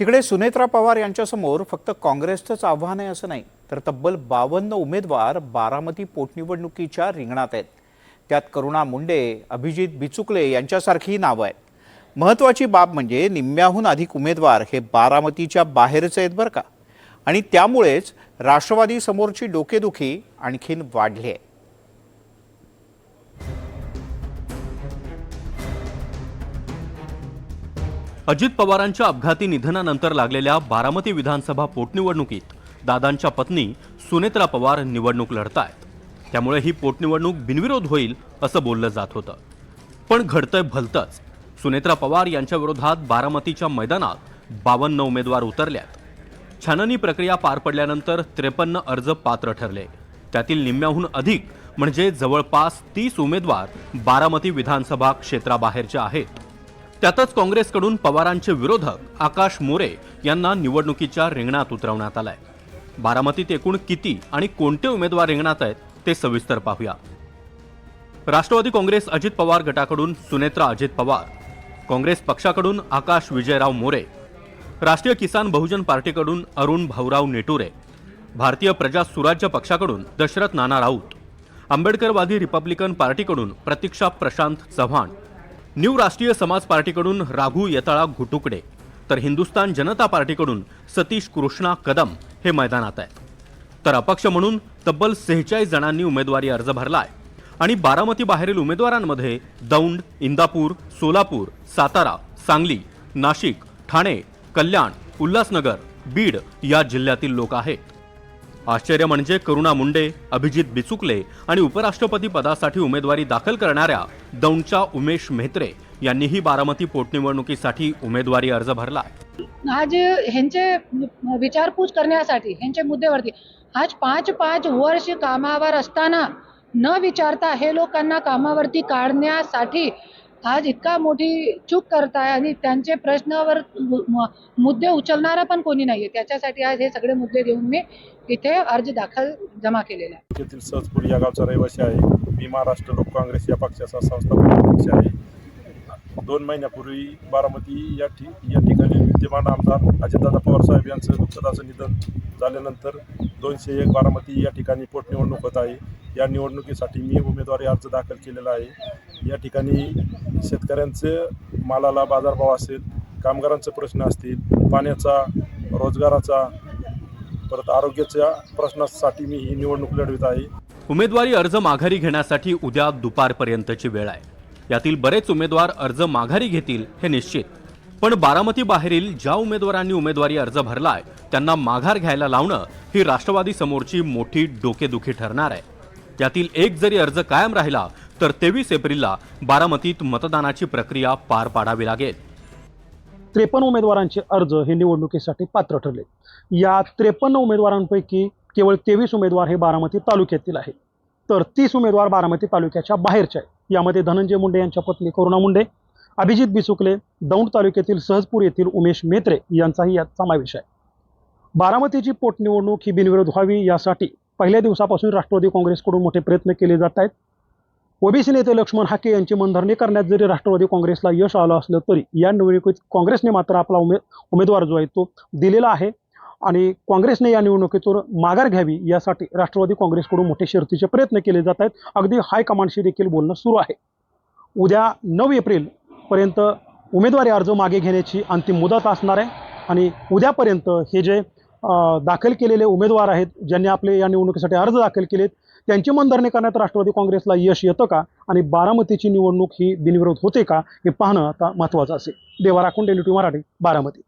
तिकडे सुनेत्रा पवार यांच्यासमोर फक्त काँग्रेसचंच आव्हान आहे असं नाही, तर तब्बल 52 उमेदवार बारामती पोटनिवडणुकीच्या रिंगणात आहेत. त्यात करुणा मुंडे, अभिजित बिचुकले यांच्यासारखी नावं आहेत. महत्त्वाची बाब म्हणजे निम्म्याहून अधिक उमेदवार हे बारामतीच्या बाहेरचे आहेत बरं का. आणि त्यामुळेच राष्ट्रवादी समोरची डोकेदुखी आणखीन वाढली आहे. अजित पवारांच्या अपघाती निधनानंतर लागलेल्या बारामती विधानसभा पोटनिवडणुकीत दादांच्या पत्नी सुनेत्रा पवार निवडणूक लढतायत. त्यामुळे ही पोटनिवडणूक बिनविरोध होईल असं बोललं जात होतं. पण घडतंय भलतंच. सुनेत्रा पवार यांच्या विरोधात बारामतीच्या मैदानात 52 उमेदवार उतरल्यात. छाननी प्रक्रिया पार पडल्यानंतर 53 अर्ज पात्र ठरले. त्यातील निम्म्याहून अधिक म्हणजे जवळपास 30 उमेदवार बारामती विधानसभा क्षेत्राबाहेरचे आहेत. त्यातच काँग्रेसकडून पवारांचे विरोधक आकाश मोरे यांना निवडणुकीच्या रिंगणात उतरवण्यात आलंय. बारामतीत एकूण किती आणि कोणते उमेदवार रिंगणात आहेत ते सविस्तर पाहूया. राष्ट्रवादी काँग्रेस अजित पवार गटाकडून सुनेत्रा अजित पवार, काँग्रेस पक्षाकडून आकाश विजयराव मोरे, राष्ट्रीय किसान बहुजन पार्टीकडून अरुण भाऊराव नेटुरे, भारतीय प्रजा सुराज्य पक्षाकडून दशरथ नाना राऊत, आंबेडकरवादी रिपब्लिकन पार्टीकडून प्रतीक्षा प्रशांत चव्हाण, न्यू राष्ट्रीय समाज पार्टीकडून राघू येताळा घुटुकडे, तर हिंदुस्तान जनता पार्टीकडून सतीश कृष्णा कदम हे मैदानात आहेत. तर अपक्ष म्हणून तब्बल 46 जणांनी उमेदवारी अर्ज भरलाय. आणि बारामती बाहेरील उमेदवारांमध्ये दौंड, इंदापूर, सोलापूर, सातारा, सांगली, नाशिक, ठाणे, कल्याण, उल्हासनगर, बीड या जिल्ह्यातील लोक आहेत. आश्चर्य म्हणजे करुणा मुंडे, अभिजित बिचुकले आणि उपराष्ट्रपती पदासाठी उमेदवारी दाखल करणाऱ्या दौंडच्या उमेश मेहत्रे यांनीही बारामती पोटनिवडणुकीसाठी उमेदवारी अर्ज भरला. आज ह्यांचे विचारपूस करण्यासाठी ह्यांच्या मुद्द्यावरती आज 5 वर्ष कामावर असताना न विचारता हे लोकांना कामावरती काढण्यासाठी आज इतका मोठी चूक करताय आणि त्यांचे प्रश्नावर मुद्दे उचलणारा पण कोणी नाहीये. त्याच्यासाठी आज हे सगळे मुद्दे घेऊन मी इथे अर्ज दाखल जमा केलेला आहे. येथील सहजपूर या गावचा रहिवासी आहे. मी महाराष्ट्र लोक काँग्रेस या पक्षाचा संस्थापक अध्यक्ष आहे. 2 महिन्यापूर्वी बारामती या ठिकाणी विद्यमान आमदार अजितदादा पवार साहेब यांचं दुःखद असं निधन झाल्यानंतर 201 बारामती या ठिकाणी पोटनिवडणूक होत आहे. या निवडणुकीसाठी मी उमेदवारी अर्ज दाखल केलेला आहे. या ठिकाणी शेतकऱ्यांचे मालाला बाजारभाव असेल, कामगारांचे प्रश्न असतील, पाण्याचा, रोजगाराचा, परत आरोग्याच्या प्रश्नासाठी मी ही निवडणूक लढवित आहे. उमेदवारी अर्ज माघारी घेण्यासाठी उद्या दुपारपर्यंतची वेळ आहे. यातील बरेच उमेदवार अर्ज माघारी घेतील हे निश्चित. पण बारामती बाहेरील ज्या उमेदवारांनी उमेदवारी अर्ज भरलाय त्यांना माघार घ्यायला लावणं ही राष्ट्रवादी समोरची मोठी डोकेदुखी ठरणार आहे. यातील एक जरी अर्ज कायम राहिला तर 23 एप्रिलला बारामतीत मतदानाची प्रक्रिया पार पाडावी लागेल. 53 उमेदवारांचे अर्ज हे निवडणुकीसाठी पात्र ठरले. या 53 उमेदवारांपैकी केवळ 23 उमेदवार हे बारामती तालुक्यातील आहेत, तर 30 उमेदवार बारामती तालुक्याच्या बाहेरचे आहेत. यामध्ये धनंजय मुंडे यांच्या पत्नी करुणा मुंडे, अभिजित बिचुकले, दौंड तालुक्यातील सहजपूर येथील उमेश मेहत्रे यांचाही यात समावेश आहे. बारामतीची पोटनिवडणूक ही बिनविरोध व्हावी यासाठी पहिल्या दिवसापासून राष्ट्रवादी काँग्रेसकडून मोठे प्रयत्न केले जात आहेत. ओबीसी नेते लक्ष्मण हाके यांची मनधरणी करण्यात जरी राष्ट्रवादी काँग्रेसला यश आलं असलं तरी या निवडणुकीत काँग्रेसने मात्र आपला उमेदवार जो आहे तो दिलेला आहे. आणि काँग्रेसने या निवडणुकीतून माघार घ्यावी यासाठी राष्ट्रवादी काँग्रेसकडून मोठे शर्थीचे प्रयत्न केले जात आहेत. अगदी हायकमांडशी देखील बोलणं सुरू आहे. उद्या 9 एप्रिलपर्यंत उमेदवारी अर्ज मागे घेण्याची अंतिम मुदत असणार आहे. आणि उद्यापर्यंत हे जे दाखल केलेले उमेदवार आहेत, ज्यांनी आपले या निवडणुकीसाठी अर्ज दाखल केलेत, त्यांची मनधरणी करण्यात राष्ट्रवादी काँग्रेसला यश येतं का आणि बारामतीची निवडणूक ही बिनविरोध होते का हे पाहणं आता महत्त्वाचं असेल. देवा राखून, डेली मराठी, बारामती.